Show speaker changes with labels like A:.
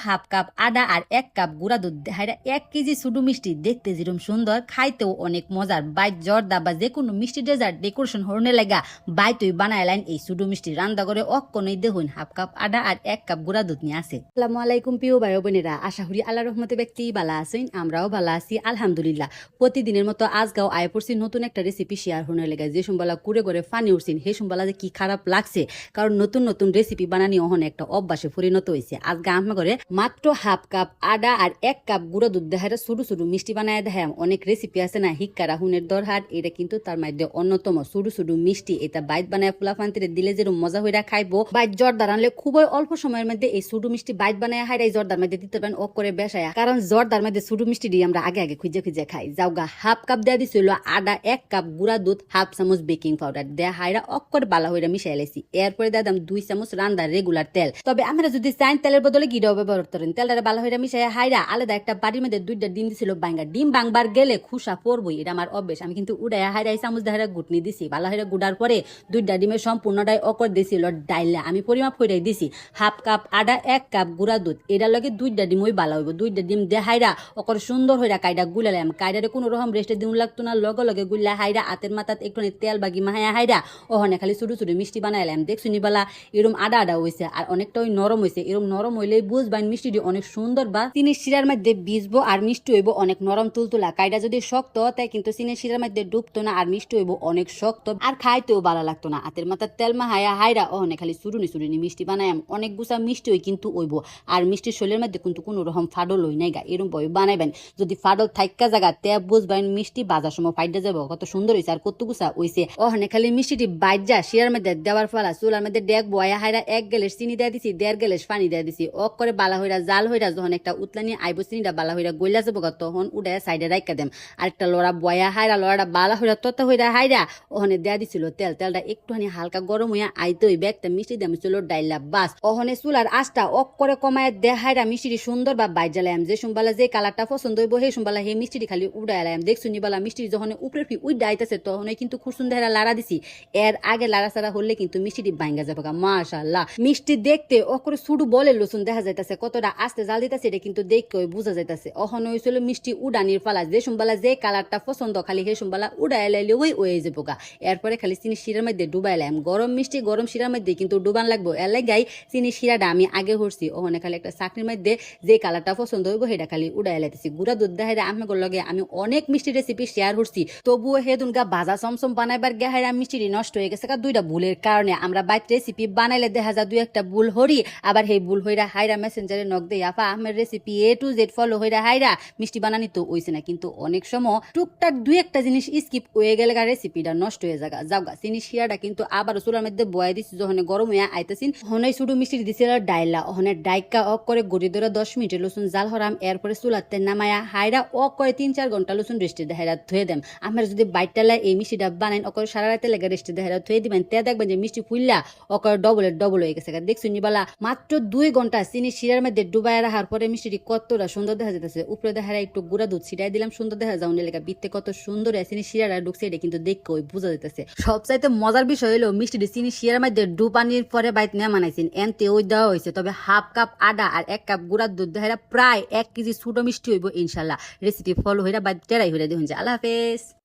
A: Half cup আদা আর 1 cup গুঁড়া দুধ দেখাইরা 1 কেজি সুডু মিষ্টি দেখতে যেরকম সুন্দর খাইতেও অনেক মজার বাইট জর্দা বা যে কোনো মিষ্টি ডেজার্ট ডেকোরেশন হরনে লাগা বাইতই বানায় লাইন এই সুডু মিষ্টি রান্না করে অক্কনই দেখুন হাফ কাপ আদা আর 1 কাপ গুঁড়া দুধ নিয়ে আসে। আসসালামু আলাইকুম প্রিয় ভাই বোনেরা, আশা করি আল্লাহর রহমতে ব্যক্তি ভালো আছেন, আমরাও ভালো আছি আলহামদুলিল্লাহ। প্রতিদিনের মতো আজগাও আয় পড়ছি নতুন একটা রেসিপি শেয়ার হরনে লাগা। যে সম্বলা করে করে ফানি উঠছেন হে সম্বলা যে কি খারাপ লাগছে, কারণ নতুন নতুন রেসিপি বানানি অহন একটা অভ্যাসে পরিণত হয়েছে। আজকে আমি করে মাত্র হাফ কাপ আদা আর 1 কাপ গুঁড়ো দুধ দেখায় ছোটো ছোটো মিষ্টি বানায় দেখাম। অনেক রেসিপি আছে না হিক্কা রাহুনের দরহাট, এটা কিন্তু তার মধ্যে অন্যতম ছোটো ছোটো মিষ্টি। এটা বাইট বানায় ফুলাফান্তিরে দিলে যেরকম মজা হইরা খাইবো। বাইট জর্দার আনলে খুবই অল্প সময়ের মধ্যে এই ছোটো মিষ্টি বাইট বানায় হাইরা এই জর্দার মধ্যে দিতে পারেন ওক করে বেসায়া, কারণ জর্দার মধ্যে ছোটো মিষ্টি দিয়ে আমরা আগে আগে খুঁজে খুঁজে খাই। যাওগা হাফ কাপ দেওয়া দিছিল আদা, 1 কাপ গুঁড়া দুধ, হাফ চামচ বেকিং পাউডার দেয়া হাইরা অক করে বালা হইরা মিশাই লাইছি। এরপরে দাদাম 2 চামচ রান্দার রেগুলার তেল। তবে আমরা যদি চাইন তেলের বদলে গিরাও ব্যবহার করেন। তেলটা বালা হইরা মিশাই হাইরা আলাদা একটা বাড়ির মধ্যে 2টা ডিম দিছিল বাঙ্গা। ডিম বাংবার গেলে খুশা পড়বই, এটা আমার অভ্যেস। আমি কিন্তু উড়াইয়া হাইরা চামচ দেহারা গুটনি দিছি। বালা হইরা গুড়ার পরে 2টা ডিমের সম্পূর্ণটাই অকর দিছিল ডাইলা। আমি পরিমাপ হইরাই দিছি হাফ কাপ আদা, 1 কাপ গুঁড়া দুধ। এটার লগে 2টা ডিম ওই বালা হইব। 2টা ডিম দেহাইরা অকর সুন্দর হইরা কাইডা গুলালাম। কাইডারে কোনো রকম রেস্টে দিন লাগতো না, লগে লগে গুল্লা হাইরা হাতের মাথাত একটু তেল বাগি মাহায়া হাইরা ওখানে খালি ছোটো ছোটো মিষ্টি বানাইলাম। দেখছুনি বালা এরম আদা আদা হয়েছে আর অনেকটা ওই নরম হয়েছে। এরম নরম হইলেই বুঝবান মিষ্টিটি অনেক সুন্দর বা চিনির শিরার মধ্যে ভিজবো আর মিষ্টি হইব অনেক নরম তুলতুলা। কাইডা যদি শক্ত তাই কিন্তু চিনির শিরার মধ্যে ডুবতো না আর মিষ্টি হইব অনেক শক্ত আর খাইতেও ভালো লাগতো না। হাতের মাথার তেল মাহায়া হাইরা ওখানে খালি চুরুনি চুরুনি মিষ্টি বানাইম। অনেক গুছা মিষ্টি হই কিন্তু হইব আর মিষ্টির শরীরের মধ্যে কিন্তু কোনো রকম ফাডল হই নাই গা। এরম বই বানাইবেন, যদি ফাডল থাইকা জায়গা তে বুঝবেন মিষ্টি বাজার সময় ফাইডা যাবো কত সুন্দর হয়েছে আর কত গুছা হইছে। ওখানে খালি মিষ্টিটি বাইর যা শিরার মধ্যে দেওয়ার ফলা চুলার মধ্যে ডেক বয়া হাইরা 1 গ্লাস চিনি দেয়া দিছি, 1.5 গ্লাস পানি দেয়া দিছি। অক করে বালা হইরা জাল হইরা যখন একটা উতলানি আইব চিনিটা বালা হইরা গইলা যাবো তখন উড়াইয়া সাইডে রাইকা দেম। আরেকটা লড়া বয়া হাইরা লড়াটা বালা হইরা ততা হইরা হাইরা ওখানে দেয়া দিছিল তেল। তেলটা একটুখানি হালকা গরম হইয়া আইতে হইবে একটা মিষ্টি দাম ছিল ডাইলা বাস। ওখানে চুলার আঁচটা অক করে কমায় দেয়া হাইরা মিষ্টি সুন্দর বা বাইর জ্বালাম। যে সুম্বালা যে কালারটা পছন্দ হইব সেই সুম্বালা সেই মিষ্টি খালি উড়াইলাম। দেখছুনি বালা মিষ্টি যখন উপরে ফি উইডা আইতেছে তখন কিন্তু খুব সুন্দর লাড়া দিছি। এর আগে লাড়া সাড়া হলে কিন্তু মিষ্টিটি ভাঙ্গা যাবে। মাশাআল্লাহ মিষ্টি দেখতে অকরে সুডু বলে লসুন দেখা যাইতেছে, কতটা আস্তে জাল দিতেছে এটা কিন্তু দেখে বোঝা যাইতেছে। অহন হয়েছিল মিষ্টি উডানির ফালা। যে সুম্বালা যে কালারটা পছন্দ খালি সেই সুম্বালা উড়াই লাইলে ওই হয়ে যাবো গা। এরপরে খালি চিনি শিরার মধ্যে ডুবাইলাম। গরম মিষ্টি গরম শিরার মধ্যে কিন্তু ডুবান লাগবো। এর লাগাই চিনি শিরাটা আমি আগে হরছি। ওখানে খালি একটা চাকরির মধ্যে যে কালারটা পছন্দ হইব সেটা খালি উড়াই লাইতেছি। গুড়া দুধ দেখাইরা আমি লগে আমি অনেক মিষ্টি রেসিপি শেয়ার করছি, তবুও হেদুন গা ভাজা চমচম বানাইবার গেহাইরা মিষ্টি নষ্ট হয়ে গেছে। 2টা ভুলের কারণে আমরা বাইট রেসিপি বানাইলে দেখা যায় 2-1টা ভুল হরি, আবার সেই ভুল হইরা হাইরা মেসেঞ্জারে নক দেই আপা আহমের recipe A to Z follow হইরা হাইরা মিষ্টি বানানি তো হইছে না। কিন্তু অনেক সময় টুকটাক 2-1টা জিনিস স্কিপ হয়ে গেলে রেসিপিটা নষ্ট হয়ে যাগা। যাওগা চিনি শিরাটা কিন্তু আবার চুলার মধ্যে বয়া দিছি। যখন গরম হইয়া আইতেছিন হনে শুধু মিষ্টি দিছিল ডাইলা। ওখানে ডাইকা অক করে গড়ি ধরে 10 মিনিট লসুন জাল হরাম। এরপরে চুলাতে নামায়া হাইরা অক করে 3-4 ঘন্টা লসুন রেস্টে দেহাইরা ধুয়ে দেম। আমরা যদি বাইটটালা এই মিষ্টিটা বানাইন অকর সারা রাতে লেগে রেস্টে দেহাইরা ধুয়ে দিবেন, তে দেখবেন যে মিষ্টি ফুললা অকর ডবল হয়ে গেছে। দেখছুনি বালা মাত্র 2 ঘন্টা চিনি শিরার মধ্যে ডুবাই রাখার পরে মিষ্টিটি কতটা সুন্দর দেখা যাইতেছে। উপরে দেখারা একটু গুঁড়া দুধ ছিটাই দিলাম, সুন্দর দেখা যাও লেগা বিত্তে কত সুন্দর চিনি শিরাটা ঢুকছে এটা কিন্তু দেখে ওই বোঝা যাইতেছে। সবচাইতে মজার বিষয় হলো মিষ্টিটি চিনি শিরার মধ্যে ডুবানির পরে বাইত নিয়ে মানাইছেন এনতে ওই দেওয়া হয়েছে। তবে হাফ কাপ আদা আর 1 কাপ গুঁড়া দুধ দেখারা প্রায় 1 কেজি ছোট মিষ্টি হইব ইনশাল্লাহ। রেসিপি ফলো হইরা বাইত টেরাই হইরা দেখুন যে। আল্লাহ হাফেজ।